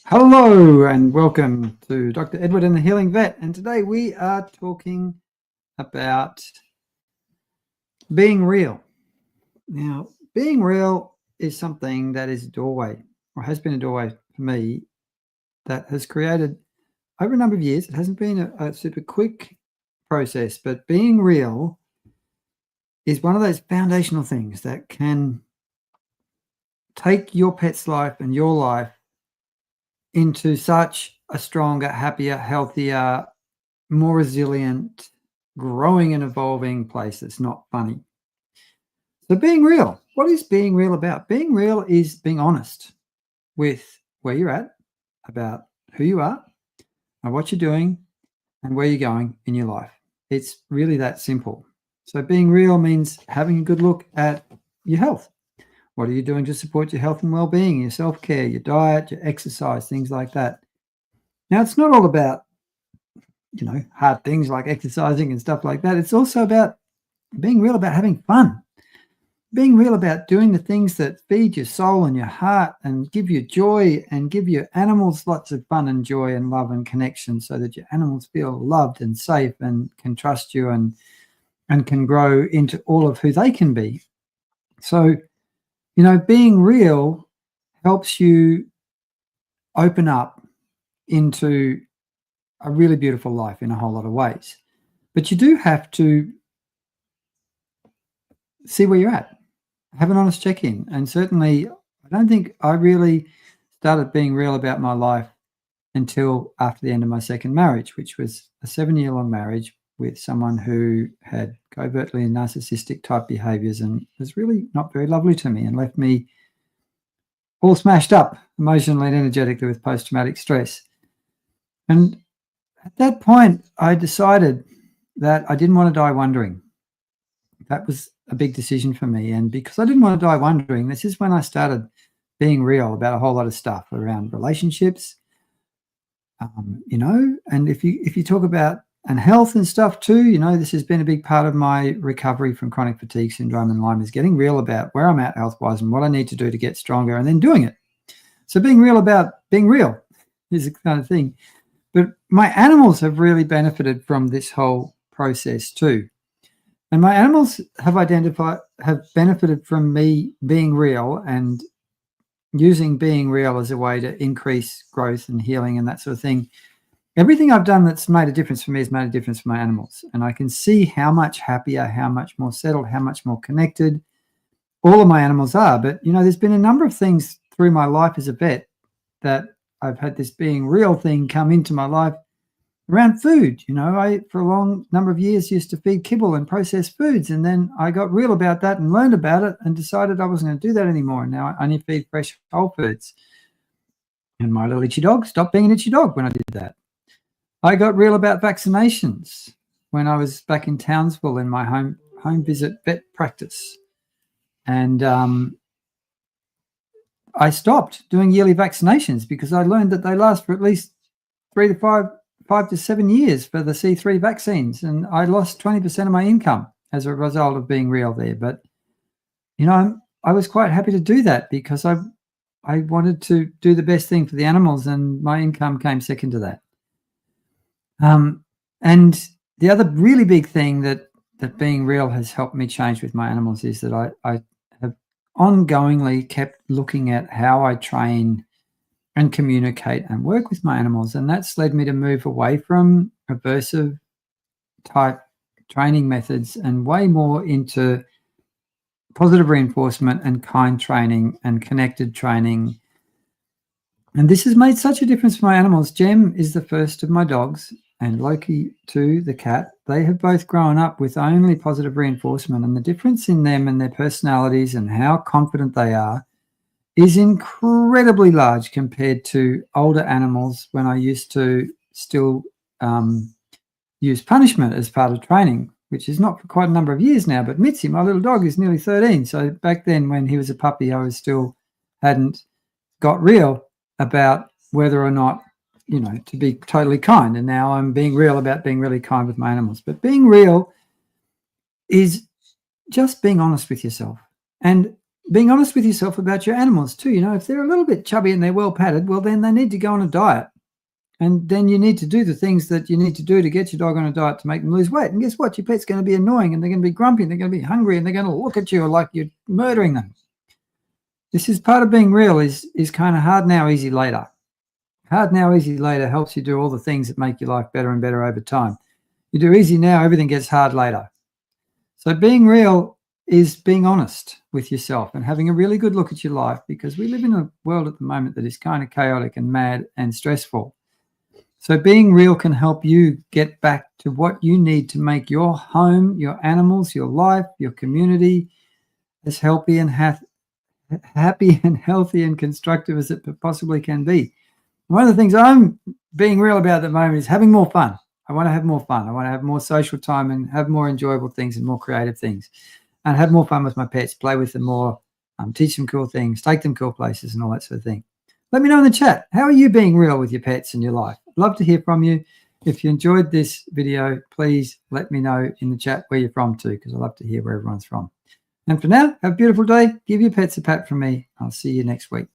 Hello and welcome to Dr. Edward and the Healing Vet. And today we are talking about being real. Now, being real is something that is a doorway, or has been a doorway for me, that has created over a number of years. It hasn't been a super quick process, but being real is one of those foundational things that can take your pet's life and your life into such a stronger, happier, healthier, more resilient, growing and evolving place that's not funny. So being real, what is being real about? Being real is being honest with where you're at, about who you are and what you're doing and where you're going in your life. It's really that simple. So being real means having a good look at your health. What are you doing to support your health and well-being, your self-care, your diet, your exercise, things like that? Now, it's not all about, hard things like exercising and stuff like that. It's also about being real about having fun, being real about doing the things that feed your soul and your heart and give you joy and give your animals lots of fun and joy and love and connection, so that your animals feel loved and safe and can trust you and can grow into all of who they can be. So, being real helps you open up into a really beautiful life in a whole lot of ways. But you do have to see where you're at, have an honest check-in. And certainly, I don't think I really started being real about my life until after the end of my second marriage, which was a 7-year-long marriage with someone who had covertly narcissistic type behaviors and was really not very lovely to me and left me all smashed up emotionally and energetically with post-traumatic stress. And at that point, I decided that I didn't want to die wondering. That was a big decision for me. And because I didn't want to die wondering, this is when I started being real about a whole lot of stuff around relationships, and if you talk about and health and stuff too, this has been a big part of my recovery from chronic fatigue syndrome and Lyme, is getting real about where I'm at health-wise and what I need to do to get stronger and then doing it. So being real about being real is the kind of thing. But my animals have really benefited from this whole process too. And my animals have benefited from me being real and using being real as a way to increase growth and healing and that sort of thing. Everything I've done that's made a difference for me has made a difference for my animals. And I can see how much happier, how much more settled, how much more connected all of my animals are. But, there's been a number of things through my life as a vet that I've had this being real thing come into my life around food. I, for a long number of years, used to feed kibble and processed foods. And then I got real about that and learned about it and decided I wasn't going to do that anymore. And now I only feed fresh whole foods. And my little itchy dog stopped being an itchy dog when I did that. I got real about vaccinations when I was back in Townsville in my home visit vet practice. And I stopped doing yearly vaccinations because I learned that they last for at least 5 to 7 years for the C3 vaccines. And I lost 20% of my income as a result of being real there. But, I was quite happy to do that because I wanted to do the best thing for the animals, and my income came second to that. And the other really big thing that being real has helped me change with my animals is that I have ongoingly kept looking at how I train and communicate and work with my animals. And that's led me to move away from aversive type training methods and way more into positive reinforcement and kind training and connected training. And this has made such a difference for my animals. Jem is the first of my dogs, and Loki too, the cat. They have both grown up with only positive reinforcement, and the difference in them and their personalities and how confident they are is incredibly large compared to older animals when I used to still use punishment as part of training, which is not for quite a number of years now. But Mitzi, my little dog, is nearly 13. So back then when he was a puppy, I was still hadn't got real about whether or not, to be totally kind. And now I'm being real about being really kind with my animals. But being real is just being honest with yourself. And being honest with yourself about your animals too. You know, if they're a little bit chubby and they're well padded, well, then they need to go on a diet. And then you need to do the things that you need to do to get your dog on a diet to make them lose weight. And guess what? Your pet's going to be annoying, and they're going to be grumpy, and they're going to be hungry, and they're going to look at you like you're murdering them. This is part of being real, is kind of hard now, easy later. Hard now, easy later helps you do all the things that make your life better and better over time. You do easy now, everything gets hard later. So being real is being honest with yourself and having a really good look at your life, because we live in a world at the moment that is kind of chaotic and mad and stressful. So being real can help you get back to what you need to make your home, your animals, your life, your community as happy and healthy and constructive as it possibly can be. One of the things I'm being real about at the moment is having more fun. I want to have more fun. I want to have more social time and have more enjoyable things and more creative things, and have more fun with my pets, play with them more, teach them cool things, take them cool places and all that sort of thing. Let me know in the chat, how are you being real with your pets and your life? I'd love to hear from you. If you enjoyed this video, please let me know in the chat where you're from too, because I love to hear where everyone's from. And for now, have a beautiful day. Give your pets a pat from me. I'll see you next week.